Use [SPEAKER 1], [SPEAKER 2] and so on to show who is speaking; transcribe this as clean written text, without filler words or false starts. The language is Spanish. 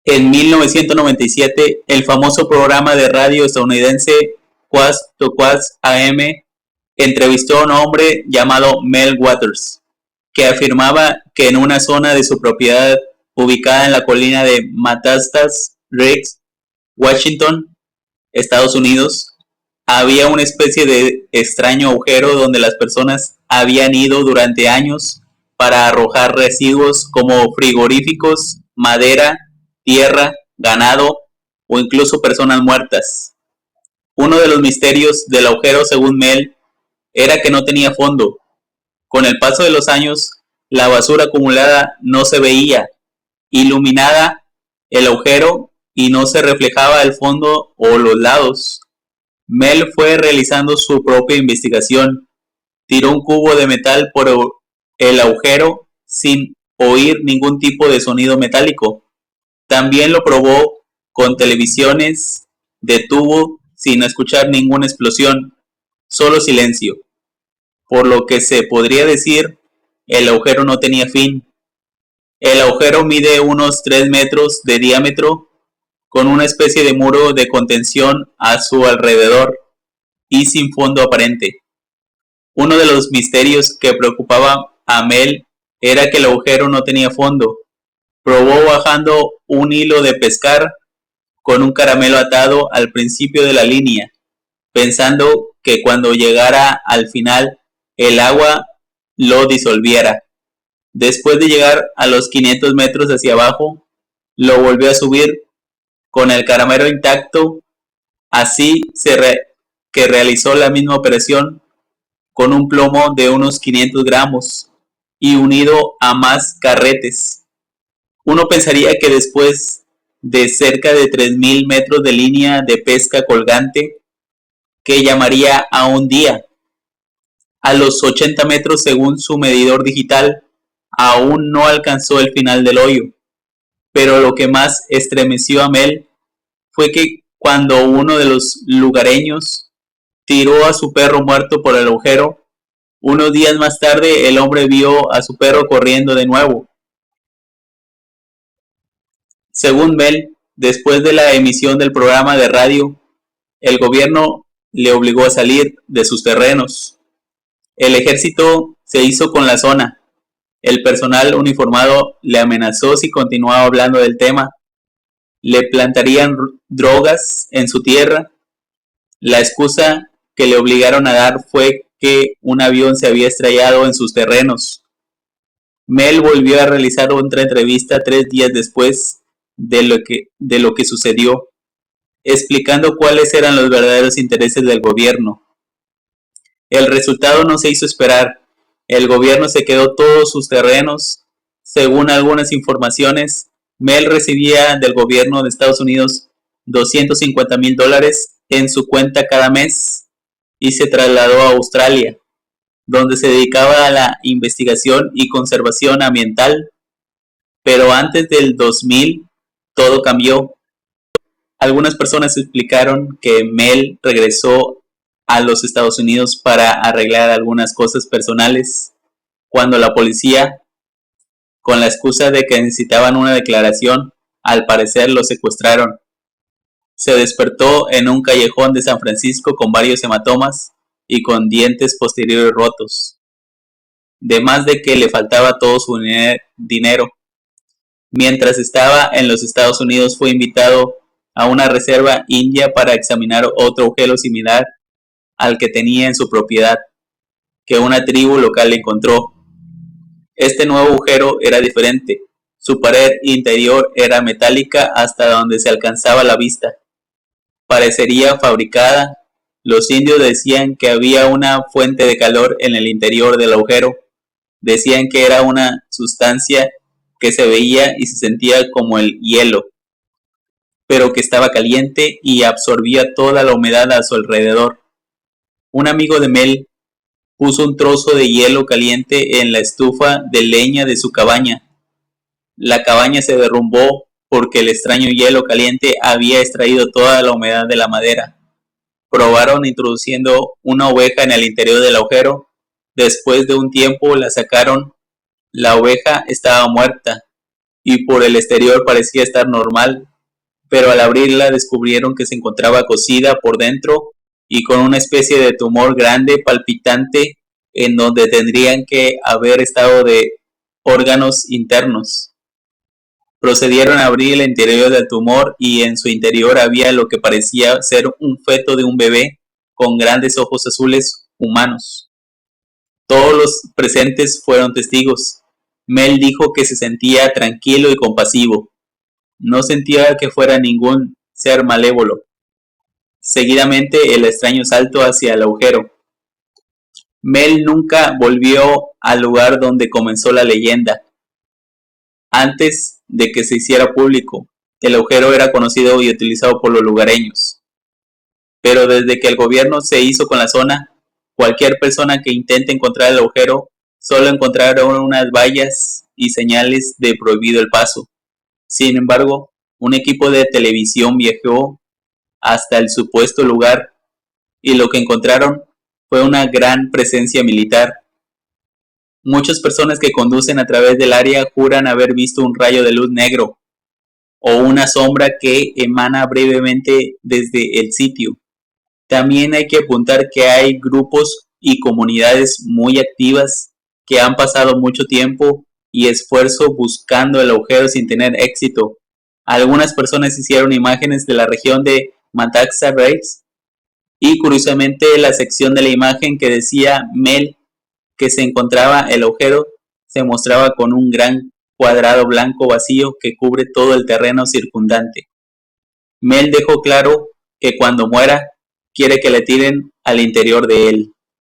[SPEAKER 1] En 1997, el famoso programa de radio estadounidense Quast to Quast AM entrevistó a un hombre llamado Mel Waters, que afirmaba que en una zona de su propiedad ubicada en la colina de Matastas Ridge, Washington, Estados Unidos, había una especie de extraño agujero donde las personas habían ido durante años para arrojar residuos como frigoríficos, madera, tierra, ganado o incluso personas muertas. Uno de los misterios del agujero, según Mel, era que no tenía fondo. Con el paso de los años, la basura acumulada no se veía, iluminada el agujero y no se reflejaba el fondo o los lados. Mel fue realizando su propia investigación. Tiró un cubo de metal por el agujero sin oír ningún tipo de sonido metálico. También lo probó con televisiones de tubo sin escuchar ninguna explosión, solo silencio. Por lo que se podría decir, el agujero no tenía fin. El agujero mide unos 3 metros de diámetro, con una especie de muro de contención a su alrededor y sin fondo aparente. Uno de los misterios que preocupaba a Mel era que el agujero no tenía fondo. Probó bajando un hilo de pescar con un caramelo atado al principio de la línea, pensando que cuando llegara al final el agua lo disolviera. Después de llegar a los 500 metros hacia abajo, lo volvió a subir con el caramelo intacto. Así que realizó la misma operación con un plomo de unos 500 gramos y unido a más carretes. Uno pensaría que después de cerca de 3000 metros de línea de pesca colgante, que llamaría a un día. A los 80 metros según su medidor digital, aún no alcanzó el final del hoyo. Pero lo que más estremeció a Mel fue que cuando uno de los lugareños tiró a su perro muerto por el agujero, unos días más tarde el hombre vio a su perro corriendo de nuevo. Según Mel, después de la emisión del programa de radio, el gobierno le obligó a salir de sus terrenos. El ejército se hizo con la zona. El personal uniformado le amenazó si continuaba hablando del tema. Le plantarían drogas en su tierra. La excusa que le obligaron a dar fue que un avión se había estrellado en sus terrenos. Mel volvió a realizar otra entrevista 3 días después de lo que sucedió, explicando cuáles eran los verdaderos intereses del gobierno. El resultado no se hizo esperar. El gobierno se quedó todos sus terrenos. Según algunas informaciones, Mel recibía del gobierno de Estados Unidos $250,000 en su cuenta cada mes y se trasladó a Australia, donde se dedicaba a la investigación y conservación ambiental. Pero antes del 2000 todo cambió. Algunas personas explicaron que Mel regresó a los Estados Unidos para arreglar algunas cosas personales, cuando la policía, con la excusa de que necesitaban una declaración, al parecer lo secuestraron. Se despertó en un callejón de San Francisco con varios hematomas y con dientes posteriores rotos, además de que le faltaba todo su dinero. Mientras estaba en los Estados Unidos fue invitado a una reserva india para examinar otro agujero similar al que tenía en su propiedad, que una tribu local encontró. Este nuevo agujero era diferente. Su pared interior era metálica hasta donde se alcanzaba la vista. Parecería fabricada. Los indios decían que había una fuente de calor en el interior del agujero. Decían que era una sustancia que se veía y se sentía como el hielo, pero que estaba caliente y absorbía toda la humedad a su alrededor. Un amigo de Mel puso un trozo de hielo caliente en la estufa de leña de su cabaña. La cabaña se derrumbó porque el extraño hielo caliente había extraído toda la humedad de la madera. Probaron introduciendo una oveja en el interior del agujero. Después de un tiempo la sacaron. La oveja estaba muerta y por el exterior parecía estar normal, pero al abrirla descubrieron que se encontraba cocida por dentro y con una especie de tumor grande palpitante en donde tendrían que haber estado de órganos internos. Procedieron a abrir el interior del tumor y en su interior había lo que parecía ser un feto de un bebé con grandes ojos azules humanos. Todos los presentes fueron testigos. Mel dijo que se sentía tranquilo y compasivo. No sentía que fuera ningún ser malévolo. Seguidamente el extraño salto hacia el agujero. Mel nunca volvió al lugar donde comenzó la leyenda. Antes de que se hiciera público, el agujero era conocido y utilizado por los lugareños. Pero desde que el gobierno se hizo con la zona, cualquier persona que intente encontrar el agujero solo encontrará unas vallas y señales de prohibido el paso. Sin embargo, un equipo de televisión viajó hasta el supuesto lugar y lo que encontraron fue una gran presencia militar. Muchas personas que conducen a través del área juran haber visto un rayo de luz negro o una sombra que emana brevemente desde el sitio. También hay que apuntar que hay grupos y comunidades muy activas que han pasado mucho tiempo y esfuerzo buscando el agujero sin tener éxito. Algunas personas hicieron imágenes de la región de Mataxa Race y curiosamente la sección de la imagen que decía Mel que se encontraba el agujero se mostraba con un gran cuadrado blanco vacío que cubre todo el terreno circundante. Mel dejó claro que cuando muera quiere que le tiren al interior de él.